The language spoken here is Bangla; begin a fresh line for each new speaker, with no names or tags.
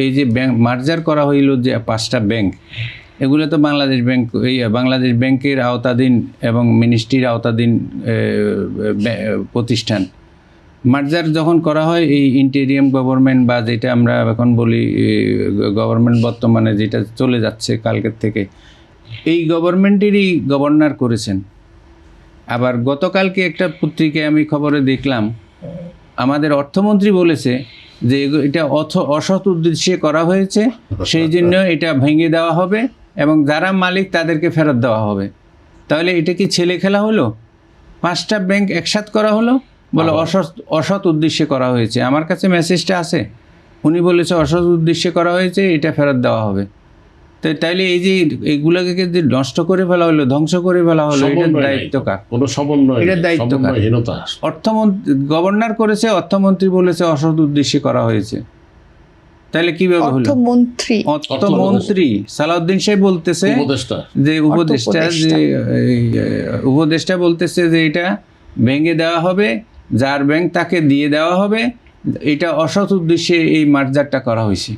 এই যে ব্যাংক মার্জার করা হইল যে 5টা ব্যাংক, এগুলো তো বাংলাদেশ ব্যাংক, এই বাংলাদেশ ব্যাংকের আওতাধীন এবং মিনিস্ট্রির আওতাধীন প্রতিষ্ঠান। মার্জার যখন করা হয় এই ইন্টেরিয়াম গভর্নমেন্ট বা যেটা আমরা এখন বলি গভর্নমেন্ট, বর্তমানে যেটা চলে যাচ্ছে কালকের থেকে, এই গভর্নমেন্টেরই গভর্নর করেছেন। আবার গতকালকে একটা পত্রিকায় আমি খবরে দেখলাম, আমাদের অর্থমন্ত্রী বলেছে যে এটা অসৎ উদ্দেশ্যে করা হয়েছে, সেই জন্য এটা ভেঙে দেওয়া হবে এবং যারা মালিক তাদেরকে ফেরত দেওয়া হবে। তাহলে এটা কি ছেলে খেলা হলো? 5টা ব্যাংক একসাথে করা হলো, বলে অসৎ উদ্দেশ্যে করা হয়েছে। আমার কাছে মেসেজটা আছে, উনি বলেছে অসৎ উদ্দেশ্যে করা হয়েছে, এটা ফেরত দেওয়া হবে। তো তাইলে এই যে এইগুলোকে যে নষ্ট করে ফেলা হলো, ধ্বংস করে ফেলা হলো, এটার দায়িত্ব কার? এটার দায়িত্ব কার? অর্থমন্ত্রী গভর্নর করেছে, অর্থমন্ত্রী বলেছে অসৎ উদ্দেশ্যে করা হয়েছে। তাহলে কিভাবে হলো? অর্থমন্ত্রী সালাউদ্দিন সাহেব বলতেছে যে উপদেষ্টা বলতেছে যে এটা ভেঙে দেওয়া হবে, যার ব্যাংক তাকে দিয়ে দেওয়া হবে, এটা অসৎ উদ্দেশ্যে এই মার্জারটা করা হয়েছে।